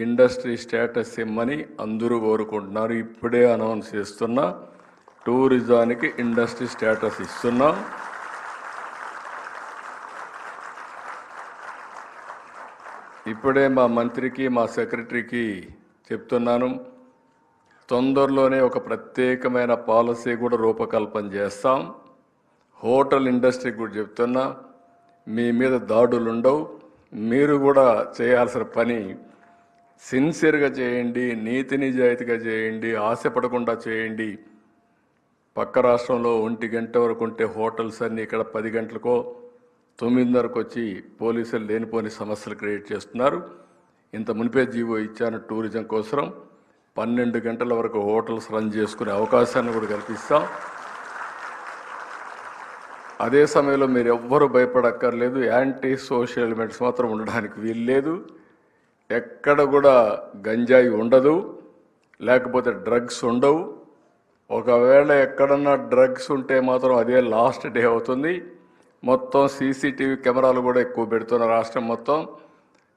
Industry status ఇమ్మని అందరూ కోరుకుంటున్నారు. ఇప్పుడే అనౌన్స్ చేస్తున్నా, టూరిజానికి ఇండస్ట్రీ స్టేటస్ ఇస్తున్నాం. ఇప్పుడే మా మంత్రికి మా సెక్రటరీకి చెప్తున్నాను, తొందరలోనే ఒక ప్రత్యేకమైన పాలసీ కూడా రూపకల్పన చేస్తాం. హోటల్ ఇండస్ట్రీకి కూడా చెప్తున్నా, మీ మీద దాడులు ఉండవు. మీరు కూడా చేయాల్సిన పని సిన్సియర్గా చేయండి, నీతి నిజాయితీగా చేయండి, ఆశపడకుండా చేయండి. పక్క రాష్ట్రంలో 1 గంట వరకు ఉంటే హోటల్స్ అన్నీ ఇక్కడ 10 గంటలకో 9:30కు వచ్చి పోలీసులు లేనిపోని సమస్యలు క్రియేట్ చేస్తున్నారు. ఇంత మునిపే జీవో ఇచ్చాను టూరిజం కోసం. 12 గంటల వరకు హోటల్స్ రన్ చేసుకునే అవకాశాన్ని కూడా కల్పిస్తాం. అదే సమయంలో మీరు ఎవ్వరూ భయపడక్కర్లేదు. యాంటీ సోషల్ ఎలిమెంట్స్ మాత్రం ఉండడానికి వీల్లేదు. ఎక్కడ కూడా గంజాయి ఉండదు, లేకపోతే డ్రగ్స్ ఉండవు. ఒకవేళ ఎక్కడన్నా డ్రగ్స్ ఉంటే మాత్రం అదే లాస్ట్ డే అవుతుంది. మొత్తం సీసీటీవీ కెమెరాలు కూడా ఎక్కువ పెడుతున్న రాష్ట్రం మొత్తం.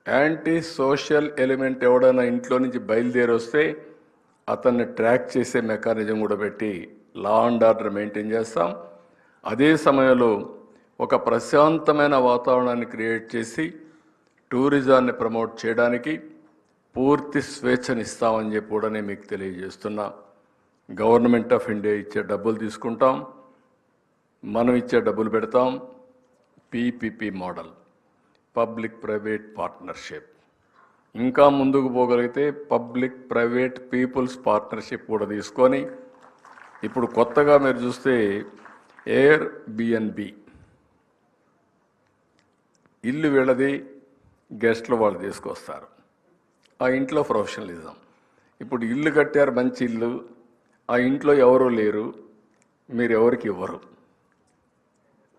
యాంటీ సోషల్ ఎలిమెంట్ ఎవడైనా ఇంట్లో నుంచి బయలుదేరి వస్తే అతన్ని ట్రాక్ చేసే మెకానిజం కూడా పెట్టి లా అండ్ ఆర్డర్ మెయింటైన్ చేస్తాం. అదే సమయంలో ఒక ప్రశాంతమైన వాతావరణాన్ని క్రియేట్ చేసి టూరిజాన్ని ప్రమోట్ చేయడానికి పూర్తి స్వేచ్ఛనిస్తామని చెప్పి కూడా నేను మీకు తెలియజేస్తున్నా. గవర్నమెంట్ ఆఫ్ ఇండియా ఇచ్చే డబ్బులు తీసుకుంటాం, మనం ఇచ్చే డబ్బులు పెడతాం. PPP model, public private partnership. ఇంకా ముందుకు పోగలిగితే పబ్లిక్ ప్రైవేట్ పీపుల్స్ పార్ట్నర్షిప్ కూడా తీసుకొని, ఇప్పుడు కొత్తగా మీరు చూస్తే ఎయిర్ బిఎన్బి, ఇల్లు వీళ్ళది, గెస్ట్లు వాళ్ళు తీసుకొస్తారు. ఆ ఇంట్లో ప్రొఫెషనలిజం. ఇప్పుడు ఇల్లు కట్టారు, మంచి ఇల్లు, ఆ ఇంట్లో ఎవరూ లేరు, మీరు ఎవరికి ఇవ్వరు.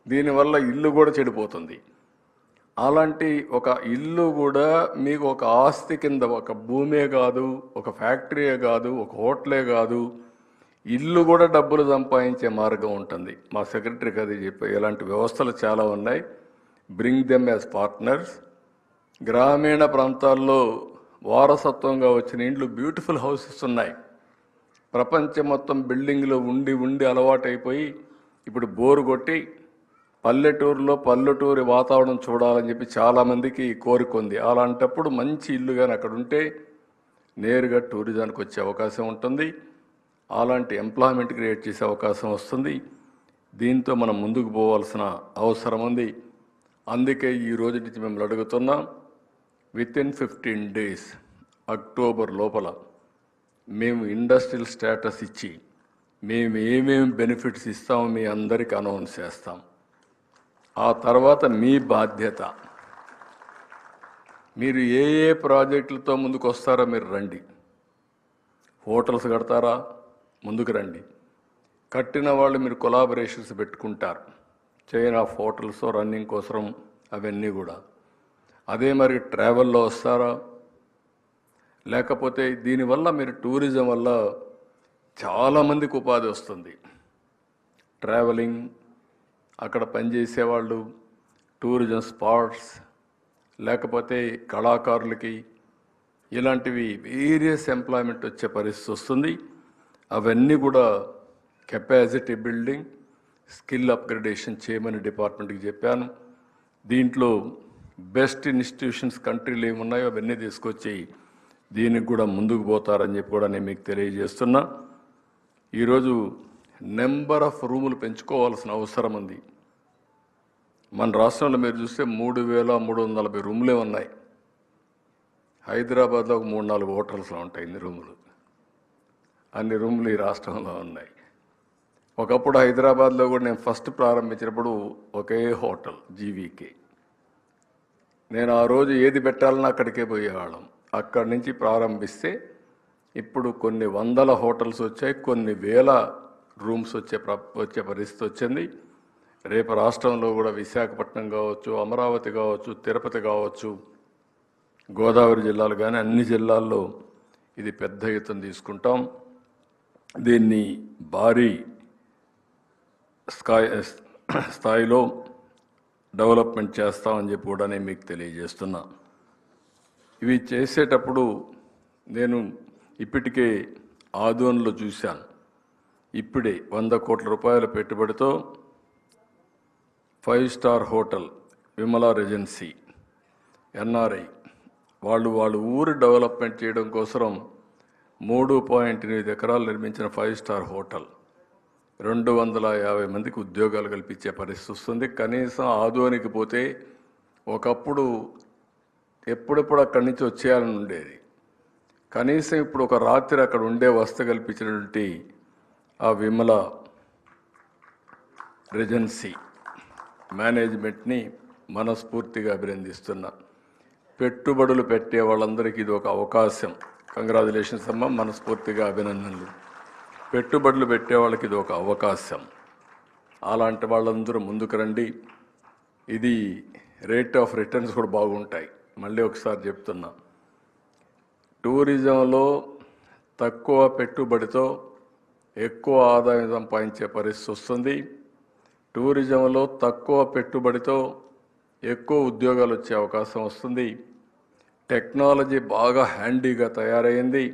దీనివల్ల ఇల్లు కూడా చెడిపోతుంది. అలాంటి ఒక ఇల్లు కూడా మీకు ఒక ఆస్తి కింద, ఒక భూమే కాదు, ఒక ఫ్యాక్టరీయే కాదు, ఒక హోటలే కాదు, ఇల్లు కూడా డబ్బులు సంపాదించే మార్గం ఉంటుంది. మా సెక్రటరీకి అది చెప్పి, ఇలాంటి వ్యవస్థలు చాలా ఉన్నాయి. Bring them as partners. గ్రామీణ ప్రాంతాల్లో వారసత్వంగా వచ్చిన ఇండ్లు, బ్యూటిఫుల్ హౌసెస్ ఉన్నాయి. ప్రపంచం మొత్తం బిల్డింగ్లో ఉండి ఉండి అలవాటైపోయి ఇప్పుడు బోరు కొట్టి పల్లెటూరి వాతావరణం చూడాలని చెప్పి చాలామందికి కోరిక ఉంది. అలాంటప్పుడు మంచి ఇల్లు కానీ అక్కడ ఉంటే నేరుగా టూరిజానికి వచ్చే అవకాశం ఉంటుంది. అలాంటి ఎంప్లాయ్మెంట్ క్రియేట్ చేసే అవకాశం వస్తుంది. దీంతో మనం ముందుకు పోవాల్సిన అవసరం ఉంది. అందుకే ఈ రోజు నుంచి మేము అడుగుతున్నాం, వితిన్ 15 days అక్టోబర్ లోపల మేము ఇండస్ట్రియల్ స్టేటస్ ఇచ్చి మేము ఏమేమి బెనిఫిట్స్ ఇస్తామో మీ అందరికీ అనౌన్స్ చేస్తాం. ఆ తర్వాత మీ బాధ్యత, మీరు ఏ ఏ ప్రాజెక్టులతో ముందుకు వస్తారో మీరు రండి. హోటల్స్ కడతారా, ముందుకు రండి. కట్టిన వాళ్ళు మీరు కొలాబరేషన్స్ పెట్టుకుంటారు, చైన్ ఆఫ్ హోటల్స్ రన్నింగ్ కోసం, అవన్నీ కూడా. అదే మరి ట్రావెల్లో వస్తారా, లేకపోతే దీనివల్ల మీరు టూరిజం వల్ల చాలామందికి ఉపాధి వస్తుంది. ట్రావెలింగ్, అక్కడ పనిచేసేవాళ్ళు, టూరిజం స్పాట్స్, లేకపోతే కళాకారులకి, ఇలాంటివి వేరియస్ ఎంప్లాయ్మెంట్ వచ్చే పరిస్థితి వస్తుంది. అవన్నీ కూడా కెపాసిటీ బిల్డింగ్, స్కిల్ అప్గ్రేడేషన్ చేయమని డిపార్ట్మెంట్కి చెప్పాను. దీంట్లో బెస్ట్ ఇన్స్టిట్యూషన్స్ కంట్రీలు ఏమున్నాయో అవన్నీ తీసుకొచ్చి దీనికి కూడా ముందుకు పోతారని చెప్పి కూడా నేను మీకు తెలియజేస్తున్నా. ఈరోజు నెంబర్ ఆఫ్ రూములు పెంచుకోవాల్సిన అవసరం ఉంది. మన రాష్ట్రంలో మీరు చూస్తే 3,340 రూములే ఉన్నాయి. హైదరాబాద్లో ఒక 3-4 హోటల్స్లో ఉంటాయి ఇన్ని రూములు. అన్ని రూములు ఈ రాష్ట్రంలో ఉన్నాయి. ఒకప్పుడు హైదరాబాద్లో కూడా నేను ఫస్ట్ ప్రారంభించినప్పుడు ఒకే హోటల్, జీవీకే. నేను ఆ రోజు ఏది పెట్టాలన్నా అక్కడికే పోయేవాళ్ళం. అక్కడి నుంచి ప్రారంభిస్తే ఇప్పుడు కొన్ని వందల హోటల్స్ వచ్చాయి, కొన్ని వేల రూమ్స్ వచ్చే పరిస్థితి వచ్చింది. రేపు రాష్ట్రంలో కూడా విశాఖపట్నం కావచ్చు, అమరావతి కావచ్చు, తిరుపతి కావచ్చు, గోదావరి జిల్లాలు కానీ అన్ని జిల్లాల్లో ఇది పెద్ద ఎత్తున తీసుకుంటాం. దీన్ని భారీ స్థాయిలో డెవలప్మెంట్ చేస్తామని చెప్పి కూడా నేను మీకు తెలియజేస్తున్నా. ఇవి చేసేటప్పుడు నేను ఇప్పటికే ఆదోన్లో చూశాను. ఇప్పుడే 100 కోట్ల రూపాయల పెట్టుబడితో 5 star hotel Vimala regency NRI వాళ్ళు ఊరు డెవలప్మెంట్ చేయడం కోసం 3.8 ఎకరాలు నిర్మించిన 5 స్టార్ హోటల్ 250 మందికి ఉద్యోగాలు కల్పించే పరిస్థితి వస్తుంది. కనీసం ఆదోనికి పోతే ఒకప్పుడు ఎప్పుడెప్పుడు అక్కడి నుంచి వచ్చేయాలని ఉండేది. కనీసం ఇప్పుడు ఒక రాత్రి అక్కడ ఉండే వసతి కల్పించినటువంటి ఆ విమల రెజెన్సీ మేనేజ్మెంట్ని మనస్ఫూర్తిగా అభినందిస్తున్నా. పెట్టుబడులు పెట్టే వాళ్ళందరికీ ఇది ఒక అవకాశం. కంగ్రాచులేషన్స్ అమ్మ, మనస్ఫూర్తిగా అభినందనలు. పెట్టుబడులు పెట్టే వాళ్ళకి ఇది ఒక అవకాశం. అలాంటి వాళ్ళందరూ ముందుకు రండి. ఇది రేట్ ఆఫ్ రిటర్న్స్ కూడా బాగుంటాయి. మళ్ళీ ఒకసారి చెప్తున్నా, టూరిజంలో తక్కువ పెట్టుబడితో ఎక్కువ ఆదాయం సంపాదించే పరిస్థితి వస్తుంది. టూరిజంలో తక్కువ పెట్టుబడితో ఎక్కువ ఉద్యోగాలు వచ్చే అవకాశం వస్తుంది. టెక్నాలజీ బాగా హ్యాండీగా తయారైంది.